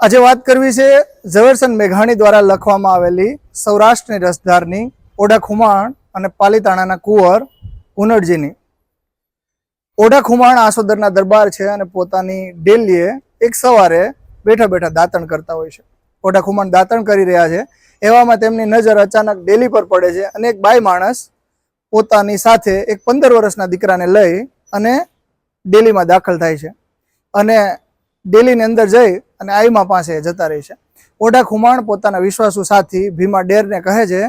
આજે વાત કરવી છે ઝવેરચંદ મેઘાણી દ્વારા લખવામાં આવેલી સૌરાષ્ટ્રની રસધારની ઓઢા ખુમાણ અને પાલીતાણાના કુંવર ઉનડજીની. ઓઢા ખુમાણ આસોદરના દરબાર છે અને પોતાની ડેલીએ એક સવારે બેઠા બેઠા દાંતણ કરતા હોય છે. ઓઢા ખુમાણ દાંતણ કરી રહ્યા છે, એવામાં તેમની નજર અચાનક ડેલી પર પડે છે અને એક બાઈ માણસ પોતાની સાથે એક 15 વર્ષના દીકરાને લઈ અને ડેલીમાં દાખલ થાય છે અને ડેલીની અંદર જઈ અને આઈમા પાસે જતા રહે છે. ઓઢા ખુમાણ પોતાના વિશ્વાસુ સાથી ભીમા ડેરને કહે છે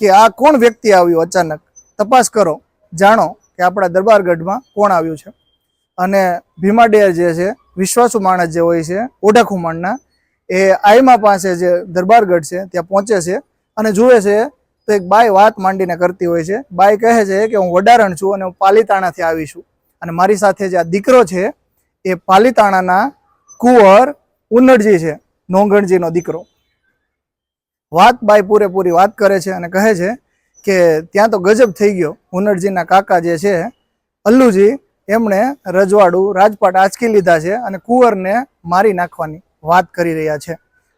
કે આ કોણ વ્યક્તિ આવ્યું અચાનક, તપાસ કરો, જાણો કે આપણા દરબારગઢમાં કોણ આવ્યું છે. અને ભીમા ડેર જે છે વિશ્વાસુ માણસ જે હોય છે ઓઢા ખુમાણના, એ આઈમા પાસે જે દરબારગઢ છે ત્યાં પહોંચે છે અને જુએ છે તો એક બાઈ વાત માંડીને કરતી હોય છે. બાઈ કહે છે કે હું વડારણ છું અને હું પાલીતાણાથી આવી છું અને મારી સાથે જે આ દીકરો છે એ પાલીતાણાના કુંવર ઉનડજી છે, નોંગણજીનો દીકરો. વાત બાઈ પૂરેપૂરી વાત કરે છે અને કહે છે કે ત્યાં તો ગજબ થઈ ગયો. ઉનડજીના કાકા જે છે અલ્લુજી, એમણે રજવાડું રાજપાટ આંચકી લીધા છે અને કુંવરને મારી નાખવાની વાત કરી રહ્યા છે.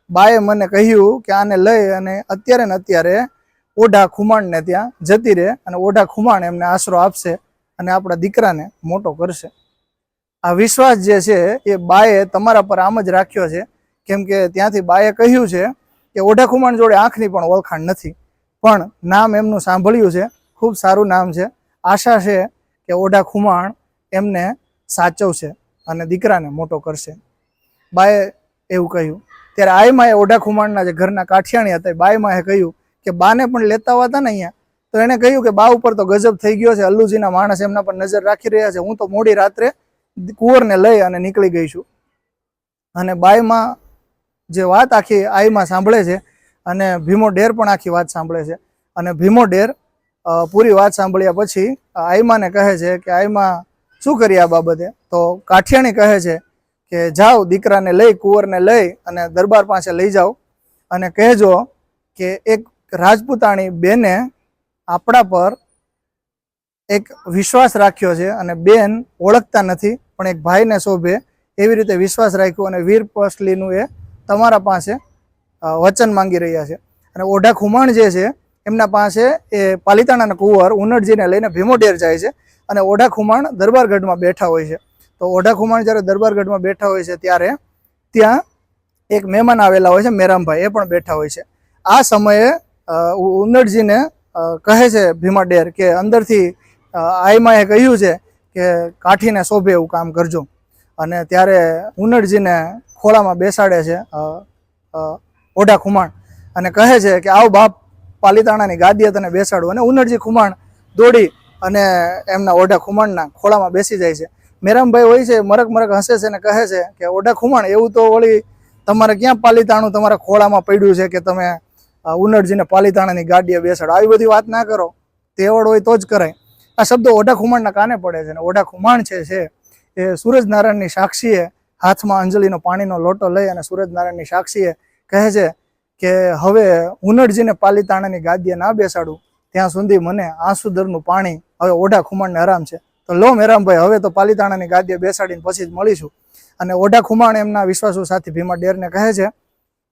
બાએ મને કહ્યું કે આને લઈ અને અત્યારે ને અત્યારે ઓઢા ખુમાણને ત્યાં જતી રહે અને ઓઢા ખુમાણ એમને આશરો આપશે અને આપણા દીકરાને મોટો કરશે. આ વિશ્વાસ જે છે એ બાએ તમારા પર આમ જ રાખ્યો છે, કેમ કે ત્યાંથી બાએ કહ્યું છે કે ઓઢા ખુમાણ જોડે આંખની પણ ઓળખાણ નથી, પણ નામ એમનું સાંભળ્યું છે, ખૂબ સારું નામ છે. આશા છે કે ઓઢા ખુમાણ એમને સાચવશે અને દીકરાને મોટો કરશે. બાએ એવું કહ્યું. ત્યારે આઈમાએ ઓઢા ખુમાણના જે ઘરના કાઠિયાણી હતા બાઈમાએ કહ્યું કે બાને પણ લેતા આવ્યા હતા ને અહીંયા, તો એને કહ્યું કે બા ઉપર તો ગજબ થઈ ગયો છે, અલ્લુજીના માણસ એમના પર નજર રાખી રહ્યા છે, હું તો મોડી રાત્રે કુંવરને લઈ અને નીકળી ગઈ છું. અને બાઈમાં જે વાત આખી આઈમાં સાંભળે છે અને ભીમો ડેર પણ આખી વાત સાંભળે છે. અને ભીમો ડેર પૂરી વાત સાંભળ્યા પછી આઈમાને કહે છે કે આઈમાં શું કરી આ બાબતે? તો કાઠિયાણી કહે છે કે જાઓ દીકરાને લઈ, કુંવરને લઈ અને દરબાર પાસે લઈ જાઓ અને કહેજો કે એક રાજપૂતાણી બેને આપણા પર એક વિશ્વાસ રાખ્યો છે અને બેન ઓળખતા નથી પણ એક ભાઈને શોભે એવી રીતે વિશ્વાસ રાખ્યો અને વીર પસલીનું એ તમારા પાસે વચન માંગી રહ્યા છે. અને ઓઢા ખુમાણ જે છે એમના પાસે એ પાલીતાણાના કુંવર ઉનડજીને લઈને ભીમો ડેર જાય છે અને ઓઢા ખુમાણ દરબારગઢમાં બેઠા હોય છે. તો ઓઢા ખુમાણ જ્યારે દરબારગઢમાં બેઠા હોય છે ત્યારે ત્યાં એક મહેમાન આવેલા હોય છે, મેરામભાઈ, એ પણ બેઠા હોય છે. આ સમયે ઉનડજીને કહે છે ભીમા ડેર કે અંદરથી આઈમાએ કહ્યું છે કે કાઠીને શોભે એવું કામ કરજો. અને ત્યારે ઉનડજીને ખોળામાં બેસાડે છે ઓઢા ખુમાણ અને કહે છે કે આવ બાપ, પાલીતાણાની ગાદીએ તને બેસાડું. અને ઉનડજી ખુમાણ દોડી અને એમના ઓઢા ખુમાણના ખોળામાં બેસી જાય છે. મેરામભાઈ હોય છે મરક મરક હસે છે અને કહે છે કે ઓઢા ખુમાણ, એવું તો વળી તમારે ક્યાં પાલીતાણું તમારા ખોળામાં પડ્યું છે કે તમે ઉનડજીને પાલીતાણાની ગાડીએ બેસાડો? આવી બધી વાત ના કરો, તેવડ હોય તો જ કરાય. આ શબ્દો ઓઢા ખુમાણના કાને પડે છે અને ઓઢા ખુમાણ છે એ સૂરજનારાયણની સાક્ષીએ હાથમાં અંજલિનો પાણીનો લોટો લઈ અને સૂરજનારાયણની સાક્ષીએ કહે છે કે હવે ઉનડજીને પાલીતાણાની ગાદીએ ના બેસાડું ત્યાં સુધી મને આંસુદરનું પાણી હવે ઓઢા ખુમાણને આરામ છે. તો લો મેરામભાઈ, હવે તો પાલીતાણાની ગાદીએ બેસાડીને પછી જ મળીશું. અને ઓઢા ખુમાણ એમના વિશ્વાસુ સાથી ભીમા ડેરને કહે છે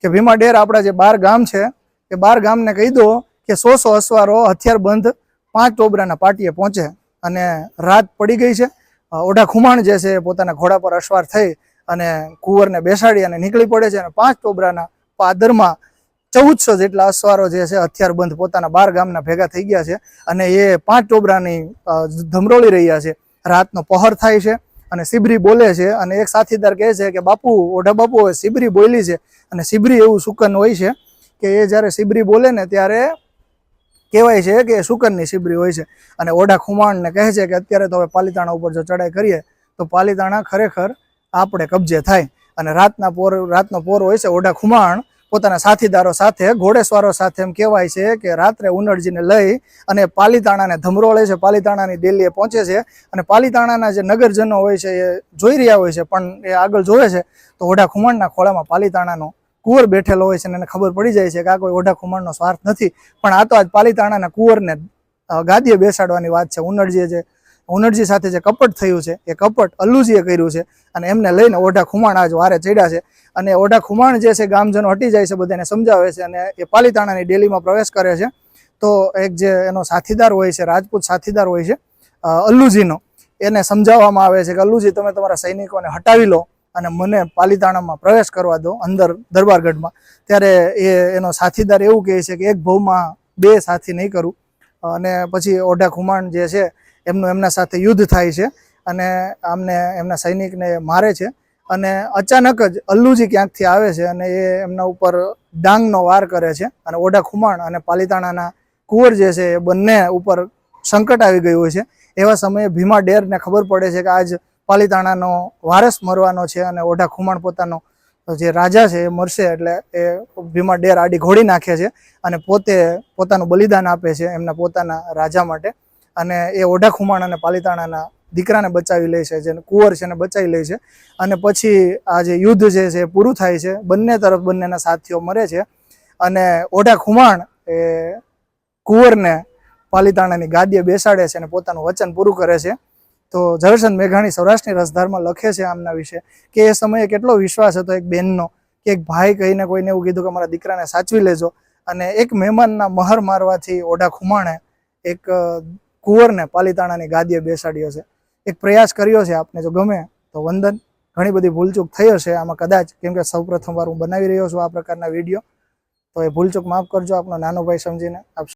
કે ભીમા ડેર, આપણા જે 12 ગામ છે એ 12 ગામને કહી દો કે 100 અસવારો હથિયાર બંધ 5 ટોબરાના પાટીએ પહોંચે. અને રાત પડી ગઈ છે. ઓઢા ખુમાણ જે છે પોતાના ઘોડા પર અસવાર થઈ અને કુંવરને બેસાડી અને નીકળી પડે છે. અને 5 ટોબરાના પાદરમાં 1400 જેટલા અસવારો જે છે હથિયાર બંધ પોતાના 12 ગામના ભેગા થઈ ગયા છે અને એ 5 ટોબરાની ધમરોળી રહ્યા છે. રાતનો પહોર થાય છે અને સિબરી બોલે છે અને એક સાથીદાર કહે છે કે બાપુ, ઓઢા બાપુ, હવે સિબરી બોલી છે. અને સિબરી એવું શુકન હોય છે કે એ જ્યારે સિબરી બોલે ને ત્યારે કહેવાય છે કે શુકનની સિબરી હોય છે. અને ઓઢા ખુમાણને કહે છે કે અત્યારે તો હવે પાલીતાણા ઉપર જો ચડાઈ કરીએ તો પાલીતાણા ખરેખર આપણે કબજે થાય. અને રાતનો પોર હોય છે. ઓઢા ખુમાણ પોતાના સાથીદારો સાથે, ઘોડેસવારો સાથે એમ કહેવાય છે કે રાત્રે ઉનડજીને લઈ અને પાલીતાણાને ધમરોળે છે, પાલીતાણાની ડેલીએ પહોંચે છે. અને પાલીતાણાના જે નગરજનો હોય છે એ જોઈ રહ્યા હોય છે, પણ એ આગળ જોવે છે તો ઓઢા ખુમાણના ખોળામાં પાલીતાણાનો કુંવર બેઠેલો હોય છે અને એને ખબર પડી જાય છે કે આ કોઈ ઓઢા ખુમાણનો સ્વાર્થ નથી, પણ આ તો આજ પાલીતાણાના કુંવરને ગાદીએ બેસાડવાની વાત છે. ઉનડજીએ જે ઉનડજી સાથે જે કપટ થયું છે એ કપટ અલ્લુજીએ કર્યું છે અને એમને લઈને ઓઢા ખુમાણ આજ વારે ચડ્યા છે. અને ઓઢા ખુમાણ જે છે ગામજનો હટી જાય છે, બધાને સમજાવે છે અને એ પાલીતાણાની ડેલીમાં પ્રવેશ કરે છે. તો એક જે એનો સાથીદાર હોય છે, રાજપૂત સાથીદાર હોય છે અલ્લુજીનો, એને સમજાવવામાં આવે છે કે અલ્લુજી તમે તમારા સૈનિકોને હટાવી લો અને મને પાલીતાણામાં પ્રવેશ કરવા દો અંદર દરબારગઢમાં. ત્યારે એનો સાથીદાર એવું કહે છે કે એક ભવમાં બે સાથી નહીં કરું. અને પછી ઓઢા ખુમાણ જે છે એમનું એમના સાથે યુદ્ધ થાય છે અને આમને એમના સૈનિકને મારે છે. અને અચાનક જ અલ્લુજી ક્યાંકથી આવે છે અને એ એમના ઉપર ડાંગનો વાર કરે છે અને ઓઢા ખુમાણ અને પાલીતાણાના કુંવર જે છે એ બંને ઉપર સંકટ આવી ગયું હોય છે. એવા સમયે ભીમા ડેરને ખબર પડે છે કે આજ પાલીતાણાનો વારસ મરવાનો છે અને ઓઢા ખુમાણ પોતાનો જે રાજા છે એ મરશે. એટલે એ ભીમા ડેર આડી ઘોડી નાખે છે અને પોતે પોતાનું બલિદાન આપે છે એમના પોતાના રાજા માટે. અને એ ઓઢા ખુમાણ અને પાલીતાણાના દીકરાને બચાવી લે છે, જેને કુંવર છે એને બચાવી લે છે. અને પછી આ જે યુદ્ધ જે છે એ પૂરું થાય છે. બંને તરફ બંનેના સાથીઓ મરે છે અને ઓઢા ખુમાણ એ કુંવરને પાલીતાણાની ગાદીએ બેસાડે છે અને પોતાનું વચન પૂરું કરે છે. તો ઝવેરચંદ મેઘાણી સૌરાષ્ટ્રની રસધારમાં લખે છે આમના વિશે કે એ સમયે કેટલો વિશ્વાસ હતો એક બહેનનો કે એક ભાઈ કહીને કોઈને એવું કીધું કે મારા દીકરાને સાચવી લેજો. અને એક મહેમાનના મહર મારવાથી ઓઢા ખુમાણે એક કુંવરને પાલીતાણાની ગાદીએ બેસાડ્યો છે. એક પ્રયાસ કર્યો છે. આપને જો ગમે તો વંદન. ઘણી બધી ભૂલચૂક થઈ હશે આમાં કદાચ, કેમ કે સૌ પ્રથમવાર હું બનાવી રહ્યો છું આ પ્રકારના વિડીયો, તો એ ભૂલચૂક માફ કરજો આપનો નાનો ભાઈ સમજીને. આપ